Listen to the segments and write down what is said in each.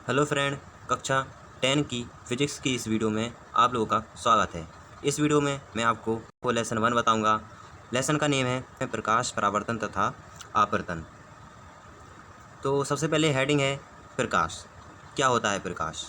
Hello friend, कक्षा 10 की physics की इस वीडियो में आप लोगों का स्वागत है। इस वीडियो में मैं आपको लेसन 1 बताऊंगा। लेसन का नेम है प्रकाश, परावर्तन तथा आपवर्तन। तो सबसे पहले हेडिंग है प्रकाश। क्या होता है प्रकाश?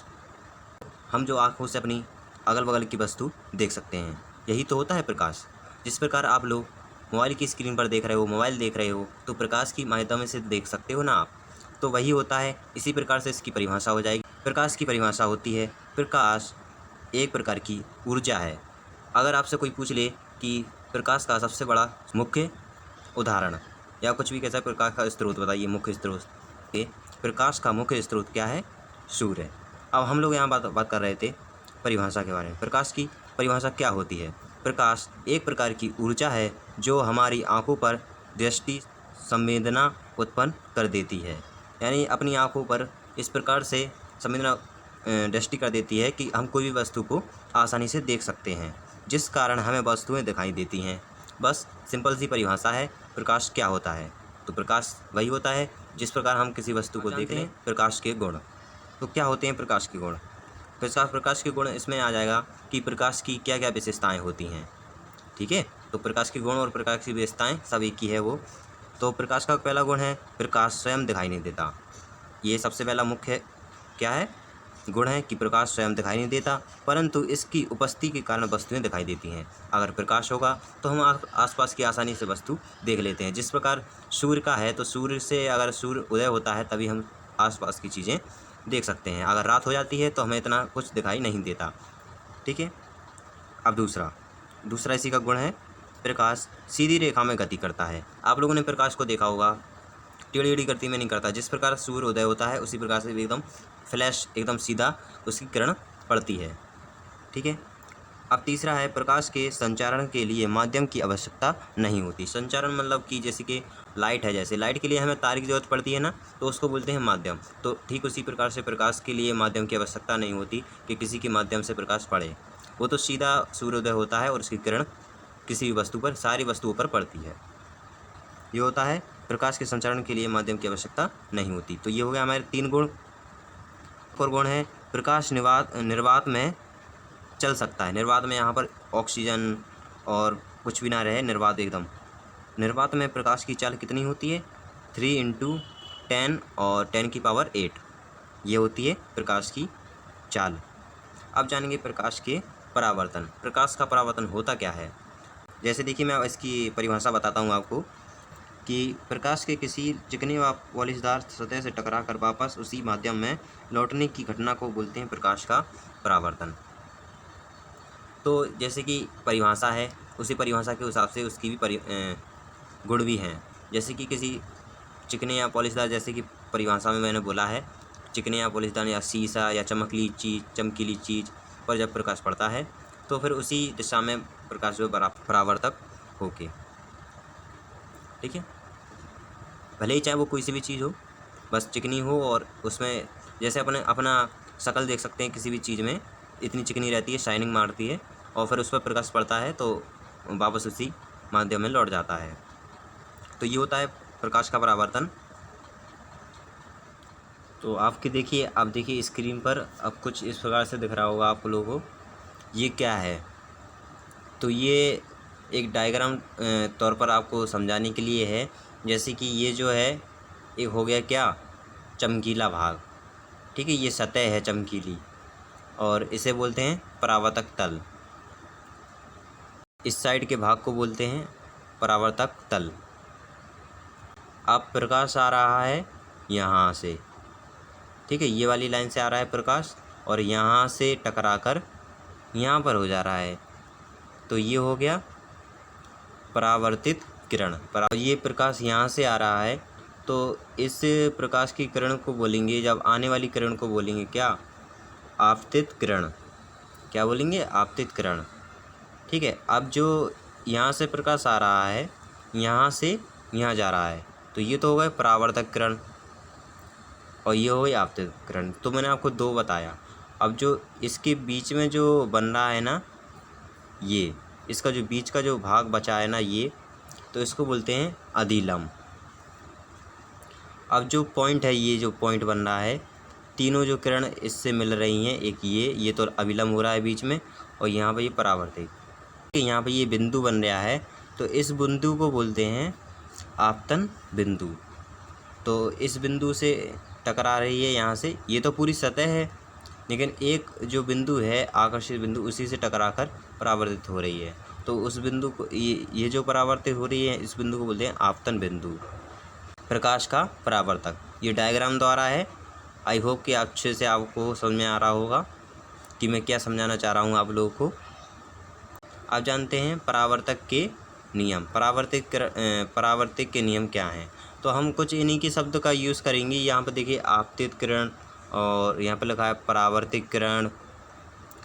हम जो आँखों से अपनी अगल बगल की वस्तु देख सकते हैं, यही तो होता है प्रकाश। जिस प्रकार आप लोग मोबाइल की स्क्रीन पर देख रहे हो, मोबाइल देख रहे हो, तो प्रकाश की माध्यम से देख सकते हो ना आप। तो वही होता है, इसी प्रकार से इसकी परिभाषा हो जाएगी। प्रकाश की परिभाषा होती है, प्रकाश एक प्रकार की ऊर्जा है। अगर आपसे कोई पूछ ले कि प्रकाश का सबसे बड़ा मुख्य उदाहरण या कुछ भी कैसा प्रकाश का स्रोत बताइए, मुख्य स्रोत के प्रकाश का मुख्य स्रोत क्या है? सूर्य। अब हम लोग यहाँ बात कर रहे थे परिभाषा के बारे में। प्रकाश की परिभाषा क्या होती है? प्रकाश एक प्रकार की ऊर्जा है जो हमारी आँखों पर दृष्टि संवेदना उत्पन्न कर देती है। यानी अपनी आँखों पर इस प्रकार से संवेदना दृष्टि कर देती है कि हम कोई भी वस्तु को आसानी से देख सकते हैं, जिस कारण हमें वस्तुएं दिखाई देती हैं। बस सिंपल सी परिभाषा है प्रकाश क्या होता है। तो प्रकाश वही होता है जिस प्रकार हम किसी वस्तु को देख रहे हैं। प्रकाश के गुण तो क्या होते हैं? प्रकाश के गुण, प्रकाश के गुण इसमें आ जाएगा कि प्रकाश की क्या क्या विशेषताएं होती हैं। ठीक है, तो प्रकाश के गुण और प्रकाश की विशेषताएं सब एक ही है वो। तो प्रकाश का पहला गुण है प्रकाश स्वयं दिखाई नहीं देता। ये सबसे पहला मुख्य क्या है? गुण है कि प्रकाश स्वयं दिखाई नहीं देता, परंतु इसकी उपस्थिति के कारण वस्तुएं दिखाई देती हैं। अगर प्रकाश होगा तो हम आसपास की आसानी से वस्तु देख लेते हैं। जिस प्रकार सूर्य का है, तो सूर्य से अगर सूर्य उदय होता है तभी हम आसपास की चीज़ें देख सकते हैं। अगर रात हो जाती है तो हमें इतना कुछ दिखाई नहीं देता। ठीक है। अब दूसरा इसी का गुण है प्रकाश सीधी रेखा में गति करता है। आप लोगों ने प्रकाश को देखा होगा, टेढ़ी टेढ़ी गति में नहीं करता। जिस प्रकार सूर्य उदय होता है उसी प्रकार से एकदम फ्लैश, एकदम सीधा उसकी किरण पड़ती है। ठीक है। अब तीसरा है प्रकाश के संचारण के लिए माध्यम की आवश्यकता नहीं होती। संचारण मतलब कि जैसे कि लाइट है, जैसे लाइट के लिए हमें तार की जरूरत पड़ती है ना, तो उसको बोलते हैं माध्यम। तो ठीक उसी प्रकार से प्रकाश के लिए माध्यम की आवश्यकता नहीं होती कि किसी के माध्यम से प्रकाश पड़े। वो तो सीधा सूर्योदय होता है और उसकी किरण किसी भी वस्तु पर, सारी वस्तुओं पर पड़ती है। ये होता है प्रकाश के संचारण के लिए माध्यम की आवश्यकता नहीं होती। तो ये हो गया हमारे 3 गुण। और गुण है प्रकाश निर्वात में चल सकता है। निर्वात में यहाँ पर ऑक्सीजन और कुछ भी ना रहे, निर्वात एकदम। निर्वात में प्रकाश की चाल कितनी होती है? 3 × 10 और 10⁸ ये होती है प्रकाश की चाल। अब जानेंगे प्रकाश के परावर्तन। प्रकाश का परावर्तन होता क्या है? जैसे देखिए, मैं इसकी परिभाषा बताता हूँ आपको कि प्रकाश के किसी चिकनी व पॉलिशदार सतह से टकरा कर वापस उसी माध्यम में लौटने की घटना को बोलते हैं प्रकाश का परावर्तन। तो जैसे कि परिभाषा है, उसी परिभाषा के हिसाब से उसकी भी गुण भी हैं। जैसे कि किसी चिकने या पॉलिशदार, जैसे कि परिभाषा में मैंने बोला है, चिकने या पॉलिशदार या शीशा या चमकीली चीज़ पर जब प्रकाश पड़ता है तो फिर उसी दिशा में प्रकाश जो परावर्तक होके, ठीक है, भले ही चाहे वो कोई सी भी चीज़ हो, बस चिकनी हो और उसमें जैसे अपना शक्ल देख सकते हैं, किसी भी चीज़ में इतनी चिकनी रहती है, शाइनिंग मारती है, और फिर उस पर प्रकाश पड़ता है तो वापस उसी माध्यम में लौट जाता है। तो ये होता है प्रकाश का परावर्तन। तो आपके देखिए, अब देखिए स्क्रीन पर अब कुछ इस प्रकार से दिख रहा होगा आप लोगों को। ये क्या है? तो ये एक डायग्राम तौर पर आपको समझाने के लिए है। जैसे कि ये जो है, एक हो गया क्या, चमकीला भाग। ठीक है, ये सतह है चमकीली और इसे बोलते हैं परावर्तक तल। इस साइड के भाग को बोलते हैं परावर्तक तल। अब प्रकाश आ रहा है यहाँ से, ठीक है, ये वाली लाइन से आ रहा है प्रकाश और यहाँ से टकराकर यहाँ पर हो जा रहा है। तो ये हो गया परावर्तित किरण। ये प्रकाश यहाँ से आ रहा है तो इस प्रकाश की किरण को बोलेंगे, जब आने वाली किरण को बोलेंगे क्या? आपतित किरण। क्या बोलेंगे? आपतित किरण। ठीक है। अब जो यहाँ से प्रकाश आ रहा है, यहाँ से यहाँ जा रहा है, तो ये तो हो गए परावर्तक किरण और ये हो गई आपतित किरण। तो मैंने आपको 2 बताया। अब जो इसके बीच में जो बन रहा है ना, ये इसका जो बीच का जो भाग बचा है ना, ये तो इसको बोलते हैं अधिलम। अब जो पॉइंट है, ये जो पॉइंट बन रहा है, तीनों जो किरण इससे मिल रही हैं, एक ये तो अभिलंब हो रहा है बीच में, और यहाँ पर ये परावर्तित, यहाँ पर ये बिंदु बन रहा है, तो इस बिंदु को बोलते हैं आपतन बिंदु। तो इस बिंदु से टकरा रही है यहाँ से, ये तो पूरी सतह है, लेकिन एक जो बिंदु है आकर्षित बिंदु, उसी से टकराकर परावर्तित हो रही है। तो उस बिंदु को ये जो परावर्तित हो रही है, इस बिंदु को बोलते हैं आपतन बिंदु। प्रकाश का परावर्तक, ये डायग्राम द्वारा है। आई होप कि अच्छे से आपको समझ में आ रहा होगा कि मैं क्या समझाना चाह रहा हूँ आप लोगों को। आप जानते हैं परावर्तक के नियम, परावर्तिक के नियम क्या हैं। तो हम कुछ इन्हीं के शब्द का यूज़ करेंगे। यहाँ पर देखिए आपतित किरण, और यहाँ पर लिखा है परावर्तिक किरण,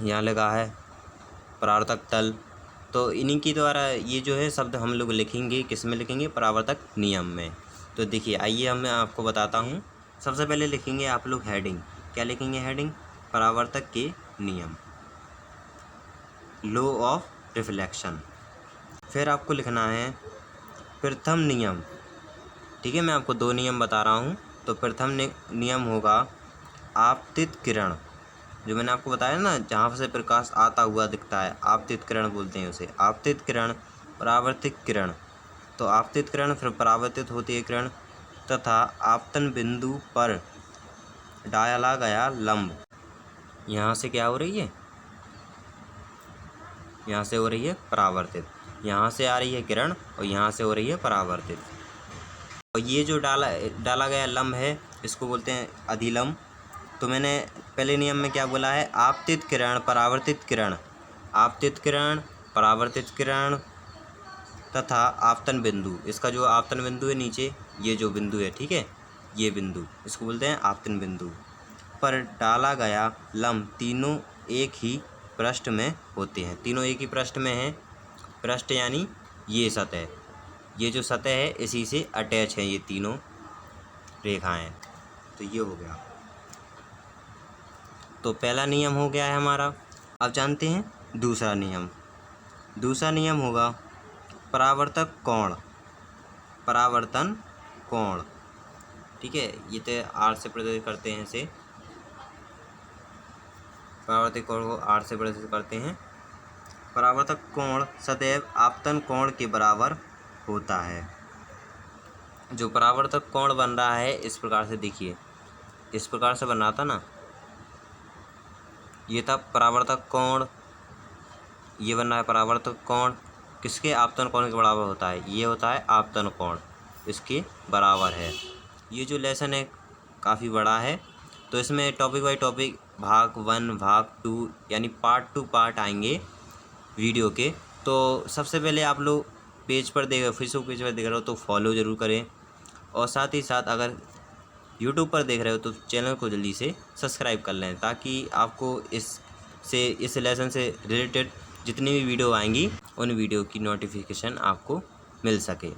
यहाँ लगा है परावर्तक तल। तो इन्हीं के द्वारा ये जो है शब्द हम लोग लिखेंगे, किस में लिखेंगे, परावर्तक नियम में। तो देखिए आइए मैं आपको बताता हूँ। सबसे पहले लिखेंगे आप लोग हेडिंग, क्या लिखेंगे हेडिंग, परावर्तक के नियम, लॉ ऑफ रिफ्लेक्शन। फिर आपको लिखना है प्रथम नियम, ठीक है, मैं आपको 2 नियम बता रहा हूँ। तो प्रथम नियम होगा आपतित किरण, जो मैंने आपको बताया ना, जहाँ से प्रकाश आता हुआ दिखता है, आपतित किरण बोलते हैं उसे। आपतित किरण, परावर्तित किरण, तो आपतित किरण फिर परावर्तित होती है किरण, तथा आपतन बिंदु पर डाला गया लंब, यहाँ से क्या हो रही है, यहाँ से हो रही है परावर्तित, यहाँ से आ रही है किरण और यहाँ से हो रही है परावर्तित। और ये जो डाला गया लंब है, इसको बोलते हैं अधिलंब। तो मैंने पहले नियम में क्या बोला है, आपतित किरण, परावर्तित किरण, आपतित किरण, परावर्तित किरण तथा आपतन बिंदु। इसका जो आपतन बिंदु है नीचे, ये जो बिंदु है, ठीक है, ये बिंदु, इसको बोलते हैं आपतन बिंदु पर डाला गया लंब, तीनों एक ही पृष्ठ में होते हैं। तीनों एक ही पृष्ठ में हैं। पृष्ठ यानी ये सतह, ये जो सतह है इसी से अटैच है ये तीनों रेखाएं। तो ये हो गया। तो पहला नियम हो गया है हमारा। अब जानते हैं दूसरा नियम। दूसरा नियम होगा परावर्तक कोण, परावर्तन कोण, ठीक है, ये तो आर से प्रदर्शित करते हैं इसे, परावर्तक कोण को आर से प्रदर्शित करते हैं। परावर्तक कोण सदैव आपतन कोण के बराबर होता है। जो परावर्तक कोण बन रहा है इस प्रकार से, देखिए इस प्रकार से बन रहा था ना, ये था परावर्तक कोण, ये बन रहा है परावर्तक कोण, किसके, आपतन कोण के बराबर होता है, ये होता है आपतन कोण, इसके बराबर है। ये जो लेसन है काफ़ी बड़ा है, तो इसमें टॉपिक बाई टॉपिक भाग 1 भाग 2 यानी पार्ट टू पार्ट आएंगे वीडियो के। तो सबसे पहले आप लोग पेज पर देख, फेसबुक पेज पर देख रहे हो तो फॉलो ज़रूर करें, और साथ ही साथ अगर यूट्यूब पर देख रहे हो तो चैनल को जल्दी से सब्सक्राइब कर लें, ताकि आपको इस लेसन से रिलेटेड जितनी भी वीडियो आएंगी उन वीडियो की नोटिफिकेशन आपको मिल सके।